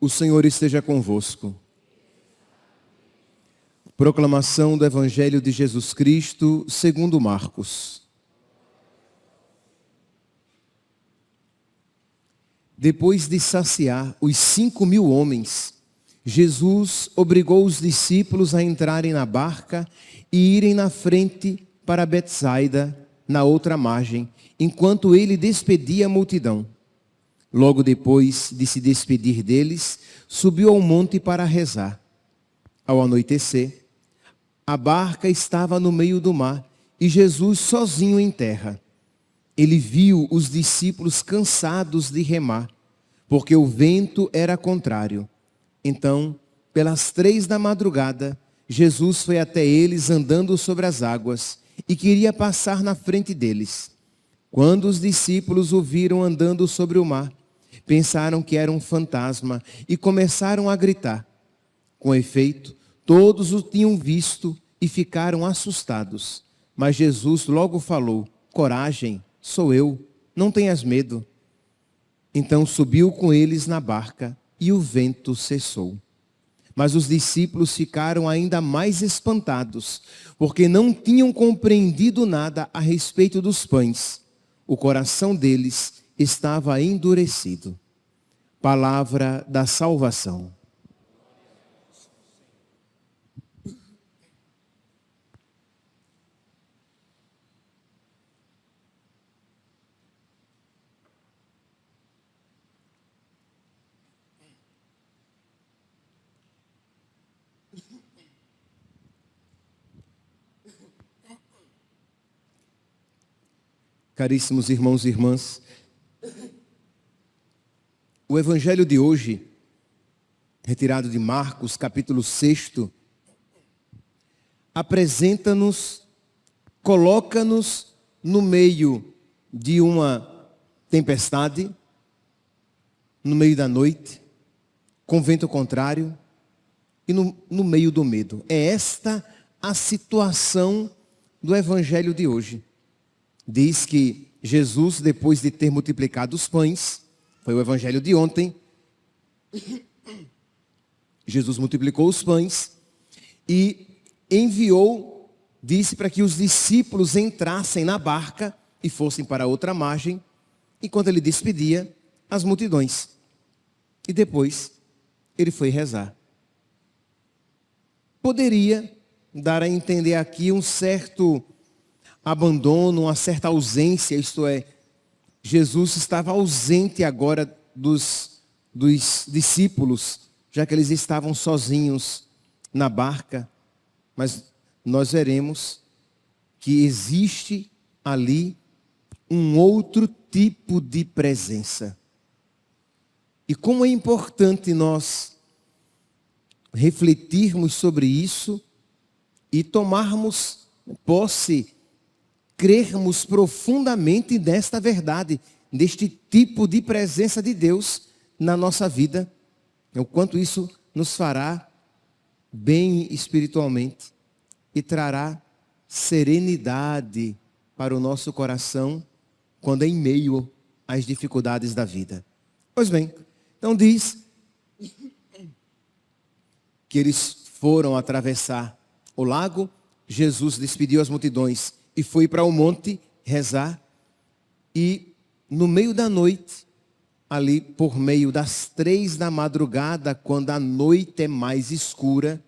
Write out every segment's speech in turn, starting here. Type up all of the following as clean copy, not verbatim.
O Senhor esteja convosco. Proclamação do Evangelho de Jesus Cristo, segundo Marcos. Depois de saciar os 5.000 homens, Jesus obrigou os discípulos a entrarem na barca e irem na frente para Betsaida, na outra margem, enquanto ele despedia a multidão. Logo depois de se despedir deles, subiu ao monte para rezar. Ao anoitecer, a barca estava no meio do mar e Jesus sozinho em terra. Ele viu os discípulos cansados de remar, porque o vento era contrário. Então, pelas 3 da madrugada, Jesus foi até eles andando sobre as águas e queria passar na frente deles. Quando os discípulos o viram andando sobre o mar, pensaram que era um fantasma e começaram a gritar. Com efeito, todos o tinham visto e ficaram assustados. Mas Jesus logo falou: coragem, sou eu, não tenhas medo. Então subiu com eles na barca e o vento cessou. Mas os discípulos ficaram ainda mais espantados, porque não tinham compreendido nada a respeito dos pães. O coração deles estava endurecido. Palavra da salvação. Caríssimos irmãos e irmãs, o Evangelho de hoje, retirado de Marcos, capítulo 6, apresenta-nos, coloca-nos no meio de uma tempestade, no meio da noite, com vento contrário e no meio do medo. É esta a situação do Evangelho de hoje. Diz que Jesus, depois de ter multiplicado os pães, foi o Evangelho de ontem, Jesus multiplicou os pães e enviou, disse para que os discípulos entrassem na barca e fossem para outra margem, enquanto ele despedia as multidões. E depois ele foi rezar. Poderia dar a entender aqui um certo abandono, uma certa ausência, isto é, Jesus estava ausente agora dos discípulos, já que eles estavam sozinhos na barca, mas nós veremos que existe ali um outro tipo de presença. E como é importante nós refletirmos sobre isso e tomarmos posse, crermos profundamente nesta verdade, neste tipo de presença de Deus na nossa vida, o quanto isso nos fará bem espiritualmente e trará serenidade para o nosso coração quando é em meio às dificuldades da vida. Pois bem, então diz que eles foram atravessar o lago, Jesus despediu as multidões e foi para o monte rezar, e no meio da noite, ali por meio das 3 da madrugada, quando a noite é mais escura,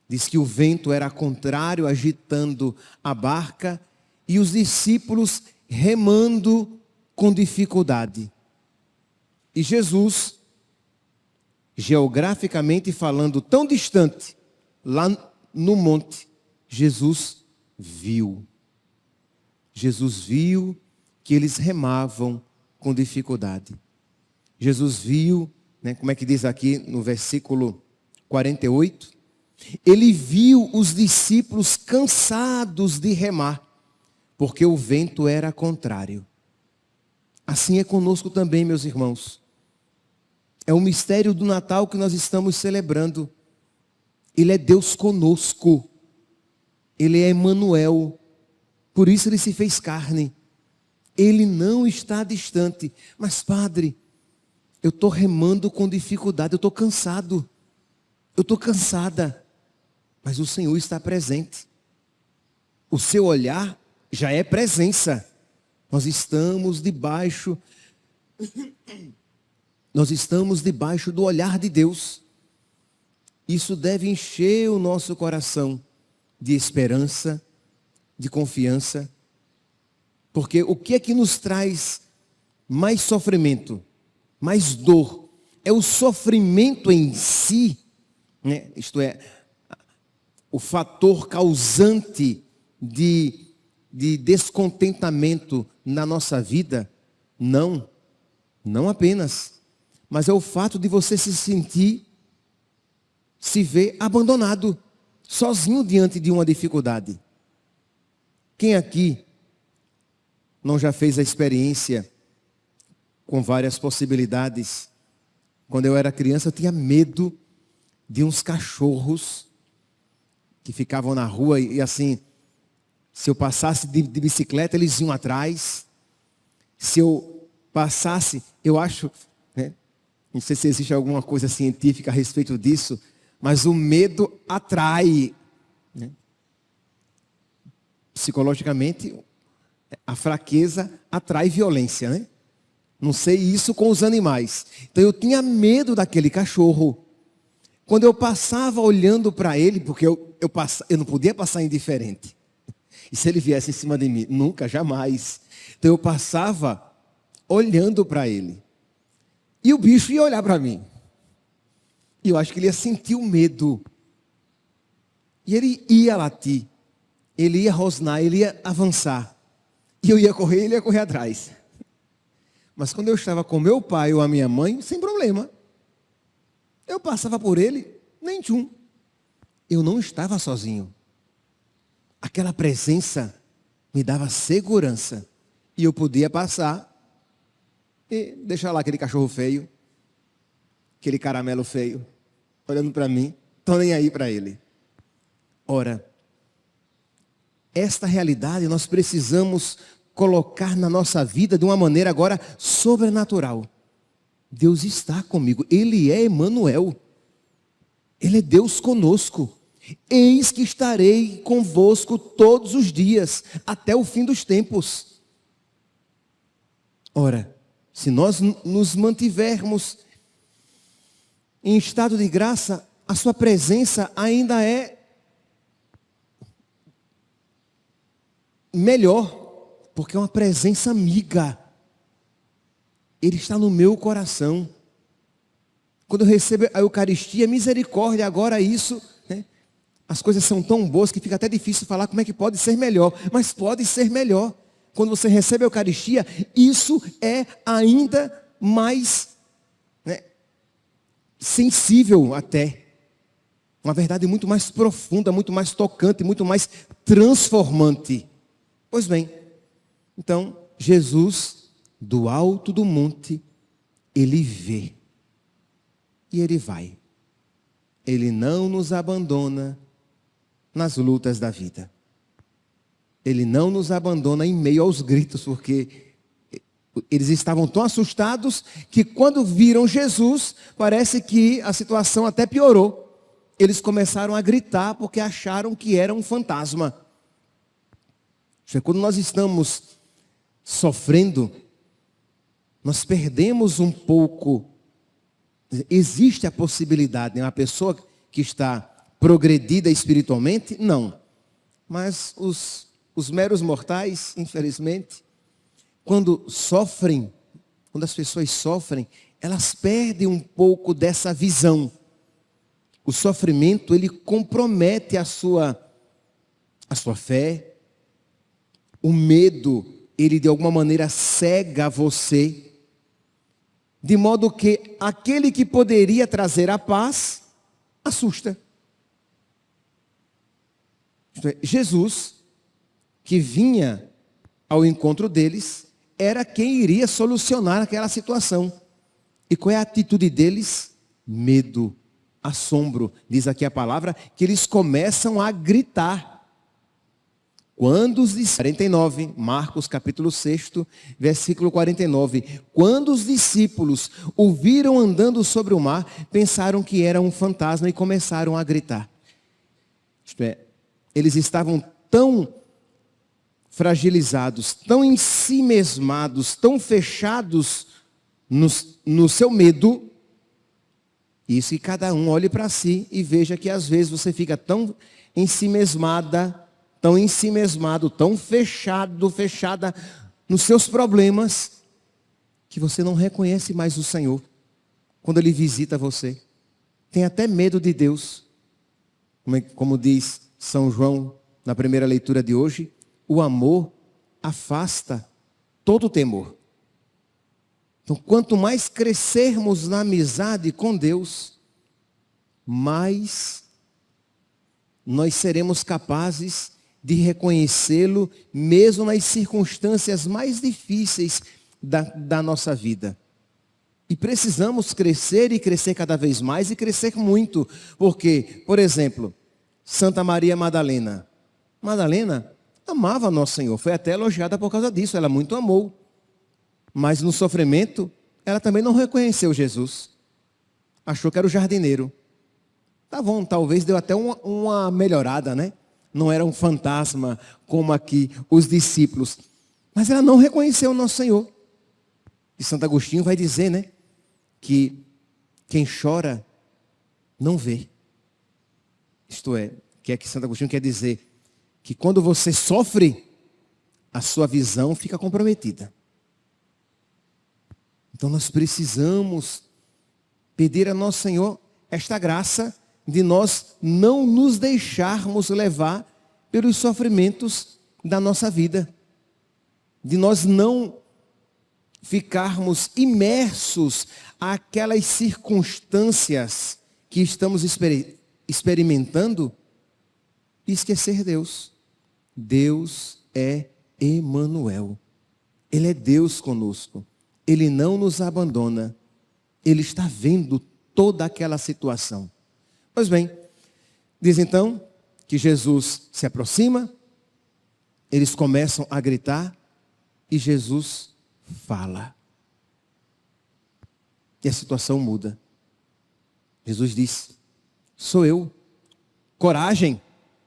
diz que o vento era contrário, agitando a barca, e os discípulos remando com dificuldade. E Jesus, geograficamente falando, tão distante, lá no monte, Jesus viu que eles remavam com dificuldade. Jesus viu, como é que diz aqui no versículo 48, ele viu os discípulos cansados de remar, porque o vento era contrário. Assim é conosco também, meus irmãos. É o mistério do Natal que nós estamos celebrando. Ele é Deus conosco. Ele é Emmanuel. Por isso ele se fez carne. Ele não está distante. Mas, Padre, eu estou remando com dificuldade, eu estou cansado. Eu estou cansada. Mas o Senhor está presente. O seu olhar já é presença. Nós estamos debaixo do olhar de Deus. Isso deve encher o nosso coração de esperança, de confiança. Porque o que é que nos traz mais sofrimento, mais dor? É o sofrimento em si, né? Isto é, o fator causante de descontentamento na nossa vida? Não apenas. Mas é o fato de você se ver abandonado, sozinho diante de uma dificuldade. Quem aqui não já fez a experiência com várias possibilidades? Quando eu era criança, eu tinha medo de uns cachorros que ficavam na rua e assim, se eu passasse de bicicleta, eles iam atrás. Se eu passasse, eu acho, né, não sei se existe alguma coisa científica a respeito disso, mas o medo atrai, né? Psicologicamente, a fraqueza atrai violência, né? Não sei isso com os animais. Então eu tinha medo daquele cachorro. Quando eu passava olhando para ele, porque eu não podia passar indiferente. E se ele viesse em cima de mim? Nunca, jamais. Então eu passava olhando para ele. E o bicho ia olhar para mim. E eu acho que ele ia sentir o medo. E ele ia latir. Ele ia rosnar, ele ia avançar. E eu ia correr, ele ia correr atrás. Mas quando eu estava com meu pai ou a minha mãe, sem problema. Eu passava por ele, nem tchum. Eu não estava sozinho. Aquela presença me dava segurança. E eu podia passar e deixar lá aquele cachorro feio, aquele caramelo feio, olhando para mim, estou nem aí para ele. Ora, esta realidade nós precisamos colocar na nossa vida de uma maneira agora sobrenatural. Deus está comigo, Ele é Emmanuel, Ele é Deus conosco. Eis que estarei convosco todos os dias, até o fim dos tempos. Ora, se nós nos mantivermos em estado de graça, a sua presença ainda é melhor, porque é uma presença amiga. Ele está no meu coração. Quando eu recebo a Eucaristia, misericórdia, agora isso, né? As coisas são tão boas que fica até difícil falar como é que pode ser melhor, mas pode ser melhor. Quando você recebe a Eucaristia, isso é ainda mais, né, sensível até. Uma verdade muito mais profunda, muito mais tocante, muito mais transformante. Pois bem, então, Jesus, do alto do monte, Ele vê. E Ele vai. Ele não nos abandona nas lutas da vida. Ele não nos abandona em meio aos gritos, porque eles estavam tão assustados que quando viram Jesus, parece que a situação até piorou. Eles começaram a gritar porque acharam que era um fantasma. Quando nós estamos sofrendo, nós perdemos um pouco. Existe a possibilidade, né? Uma pessoa que está progredida espiritualmente, não. Mas os meros mortais, infelizmente, quando sofrem, quando as pessoas sofrem, elas perdem um pouco dessa visão. O sofrimento, ele compromete a sua fé. O medo, ele de alguma maneira cega você. De modo que aquele que poderia trazer a paz, assusta. Isto é, Jesus, que vinha ao encontro deles, era quem iria solucionar aquela situação. E qual é a atitude deles? Medo, assombro. Diz aqui a palavra que eles começam a gritar. Quando os discípulos, 49, Marcos capítulo 6, versículo 49. Quando os discípulos o viram andando sobre o mar, pensaram que era um fantasma e começaram a gritar. Isto é, eles estavam tão fragilizados, tão ensimesmados, tão fechados no seu medo. Isso que cada um olhe para si e veja que às vezes você fica tão ensimesmada, tão ensimesmado, tão fechada nos seus problemas, que você não reconhece mais o Senhor quando Ele visita você. Tem até medo de Deus. Como diz São João na primeira leitura de hoje, o amor afasta todo o temor. Então, quanto mais crescermos na amizade com Deus, mais nós seremos capazes de reconhecê-lo, mesmo nas circunstâncias mais difíceis da nossa vida. E precisamos crescer e crescer cada vez mais e crescer muito. Porque, por exemplo, Santa Maria Madalena. Madalena amava Nosso Senhor, foi até elogiada por causa disso, ela muito amou. Mas no sofrimento, ela também não reconheceu Jesus. Achou que era o jardineiro. Tá bom, talvez deu até uma melhorada, né? Não era um fantasma como aqui os discípulos. Mas ela não reconheceu o Nosso Senhor. E Santo Agostinho vai dizer, né? Que quem chora não vê. Isto é, que Santo Agostinho quer dizer que quando você sofre, a sua visão fica comprometida. Então nós precisamos pedir a Nosso Senhor esta graça de nós não nos deixarmos levar pelos sofrimentos da nossa vida. De nós não ficarmos imersos àquelas circunstâncias que estamos experimentando e esquecer Deus. Deus é Emanuel. Ele é Deus conosco. Ele não nos abandona. Ele está vendo toda aquela situação. Pois bem, diz então que Jesus se aproxima, eles começam a gritar e Jesus fala. E a situação muda. Jesus diz: sou eu. Coragem,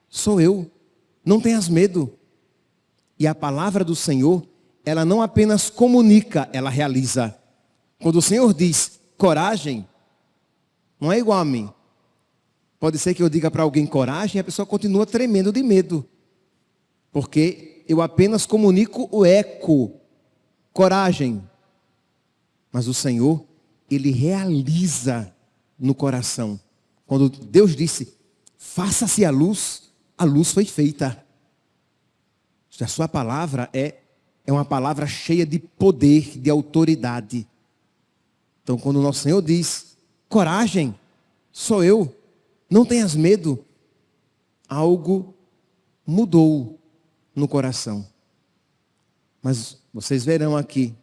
sou eu. Não tenhas medo. E a palavra do Senhor, ela não apenas comunica, ela realiza. Quando o Senhor diz coragem, não é igual a mim. Pode ser que eu diga para alguém coragem e a pessoa continua tremendo de medo. Porque eu apenas comunico o eco. Coragem. Mas o Senhor, Ele realiza no coração. Quando Deus disse, faça-se a luz foi feita. A sua palavra é uma palavra cheia de poder, de autoridade. Então quando o nosso Senhor diz, coragem, sou eu. Não tenhas medo. Algo mudou no coração. Mas vocês verão aqui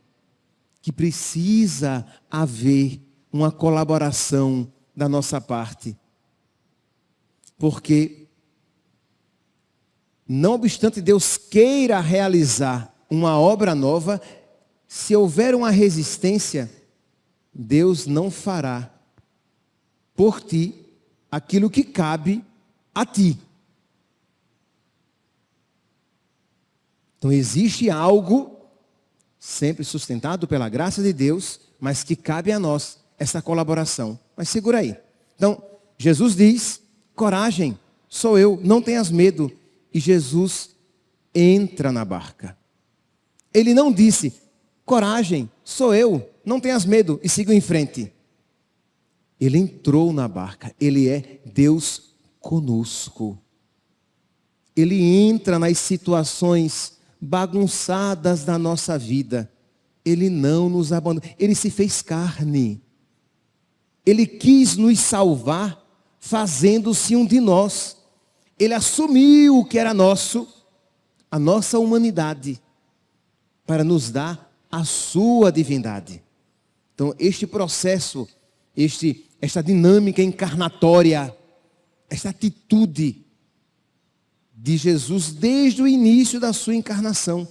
que precisa haver uma colaboração da nossa parte. Porque, não obstante Deus queira realizar uma obra nova, se houver uma resistência, Deus não fará por ti aquilo que cabe a ti. Então existe algo, sempre sustentado pela graça de Deus, mas que cabe a nós, essa colaboração. Mas segura aí. Então, Jesus diz, coragem, sou eu, não tenhas medo. E Jesus entra na barca. Ele não disse, coragem, sou eu, não tenhas medo, e siga em frente. Ele entrou na barca. Ele é Deus conosco. Ele entra nas situações bagunçadas da nossa vida. Ele não nos abandona. Ele se fez carne. Ele quis nos salvar fazendo-se um de nós. Ele assumiu o que era nosso, a nossa humanidade, para nos dar a sua divindade. Então, este processo, esta dinâmica encarnatória, esta atitude de Jesus desde o início da sua encarnação,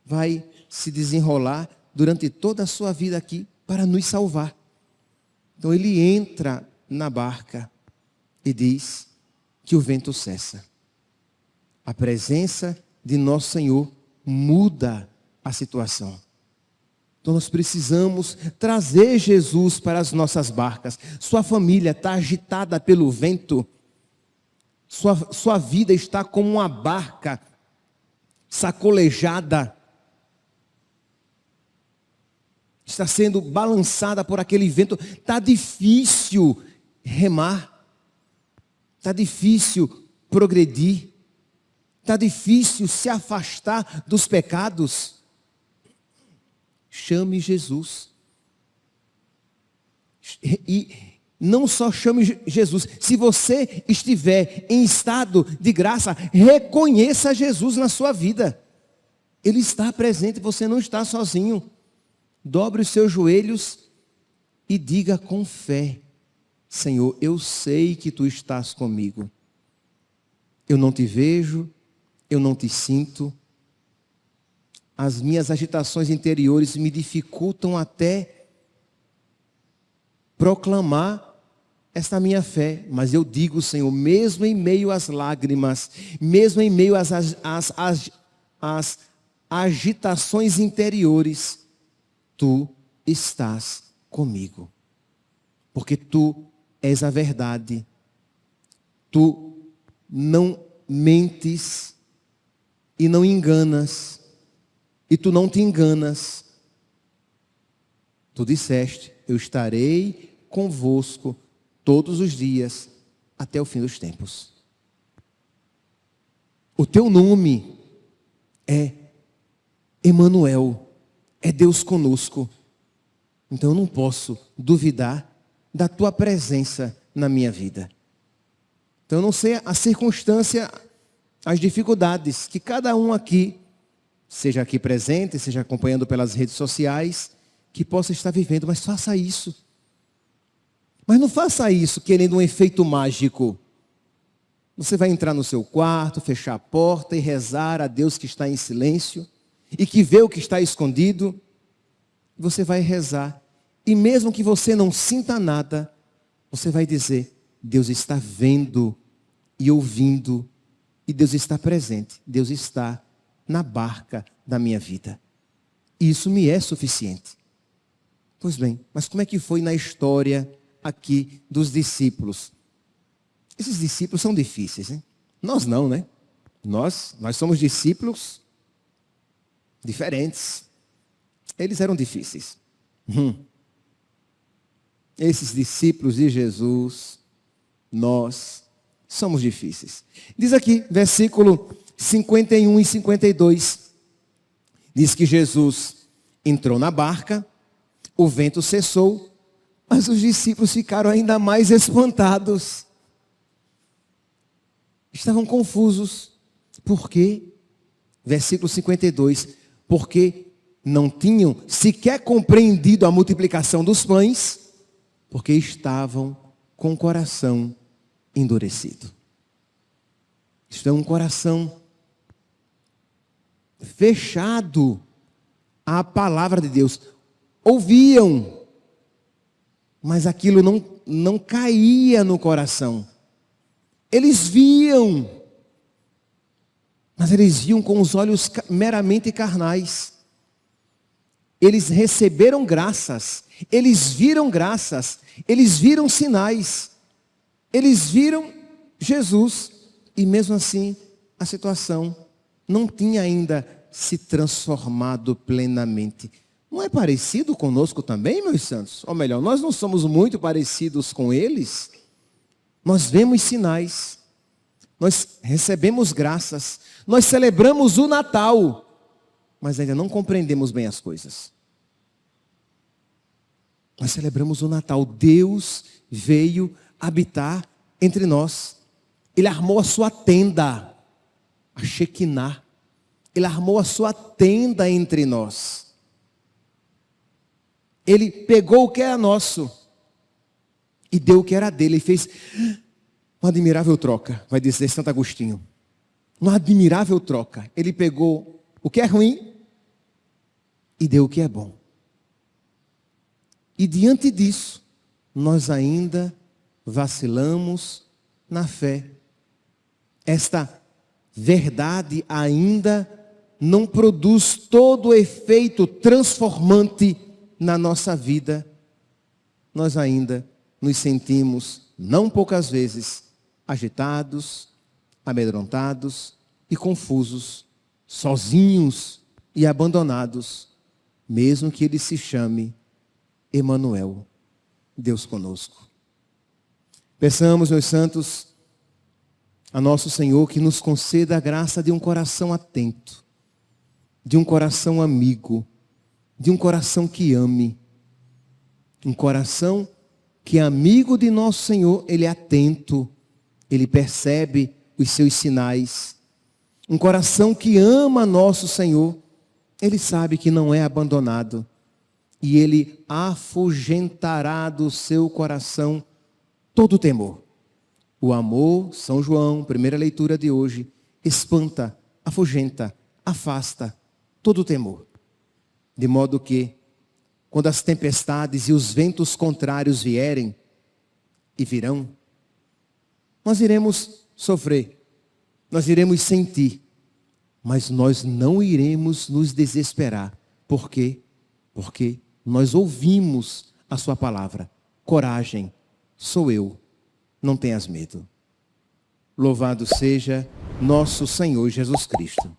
vai se desenrolar durante toda a sua vida aqui para nos salvar. Então ele entra na barca e diz que o vento cessa. A presença de nosso Senhor muda a situação. Então nós precisamos trazer Jesus para as nossas barcas. Sua família está agitada pelo vento. Sua vida está como uma barca sacolejada. Está sendo balançada por aquele vento. Está difícil remar. Está difícil progredir. Está difícil se afastar dos pecados. Chame Jesus. E não só chame Jesus. Se você estiver em estado de graça, reconheça Jesus na sua vida. Ele está presente, você não está sozinho. Dobre os seus joelhos e diga com fé: Senhor, eu sei que Tu estás comigo. Eu não te vejo, eu não te sinto. As minhas agitações interiores me dificultam até proclamar esta minha fé. Mas eu digo, Senhor, mesmo em meio às lágrimas, mesmo em meio às agitações interiores, Tu estás comigo. Porque Tu és a verdade. Tu não mentes e não enganas. E Tu não te enganas. Tu disseste: eu estarei convosco todos os dias até o fim dos tempos. O Teu nome é Emanuel, é Deus conosco. Então eu não posso duvidar da Tua presença na minha vida. Então eu não sei a circunstância, as dificuldades que cada um aqui, seja aqui presente, seja acompanhando pelas redes sociais, que possa estar vivendo, mas faça isso. Mas não faça isso querendo um efeito mágico. Você vai entrar no seu quarto, fechar a porta e rezar a Deus que está em silêncio e que vê o que está escondido. Você vai rezar. E mesmo que você não sinta nada, você vai dizer: Deus está vendo e ouvindo. E Deus está presente. Deus está na barca da minha vida. Isso me é suficiente. Pois bem, mas como é que foi na história aqui dos discípulos? Esses discípulos são difíceis, hein? Nós não, né? Nós somos discípulos diferentes. Eles eram difíceis. Esses discípulos de Jesus, nós somos difíceis. Diz aqui, versículo 51 e 52. Diz que Jesus entrou na barca, o vento cessou, mas os discípulos ficaram ainda mais espantados. Estavam confusos. Por quê? Versículo 52. Porque não tinham sequer compreendido a multiplicação dos pães, porque estavam com o coração endurecido. Isto é um coração fechado à palavra de Deus. Ouviam, mas aquilo não caía no coração. Eles viam, mas eles viam com os olhos meramente carnais. Eles receberam graças, eles viram graças, eles viram sinais, eles viram Jesus, e mesmo assim a situação não tinha ainda se transformado plenamente. Não é parecido conosco também, meus santos? Ou melhor, nós não somos muito parecidos com eles? Nós vemos sinais, nós recebemos graças, nós celebramos o Natal, mas ainda não compreendemos bem as coisas. Nós celebramos o Natal. Deus veio habitar entre nós. Ele armou a sua tenda, a Shekinah. Ele armou a sua tenda entre nós. Ele pegou o que era nosso e deu o que era dele. Ele fez uma admirável troca, vai dizer Santo Agostinho. Uma admirável troca. Ele pegou o que é ruim e deu o que é bom. E diante disso, nós ainda vacilamos na fé. Esta verdade ainda não produz todo o efeito transformante na nossa vida. Nós ainda nos sentimos, não poucas vezes, agitados, amedrontados e confusos, sozinhos e abandonados, mesmo que ele se chame Emanuel, Deus conosco. Peçamos, meus santos, a nosso Senhor que nos conceda a graça de um coração atento, de um coração amigo, de um coração que ame, um coração que é amigo de nosso Senhor, ele é atento, ele percebe os seus sinais. Um coração que ama nosso Senhor, ele sabe que não é abandonado. E ele afugentará do seu coração todo temor. O amor, São João, primeira leitura de hoje, espanta, afugenta, afasta todo temor. De modo que, quando as tempestades e os ventos contrários vierem, e virão, nós iremos sofrer, nós iremos sentir, mas nós não iremos nos desesperar. Por quê? Porque nós ouvimos a sua palavra. Coragem, sou eu, não tenhas medo. Louvado seja nosso Senhor Jesus Cristo.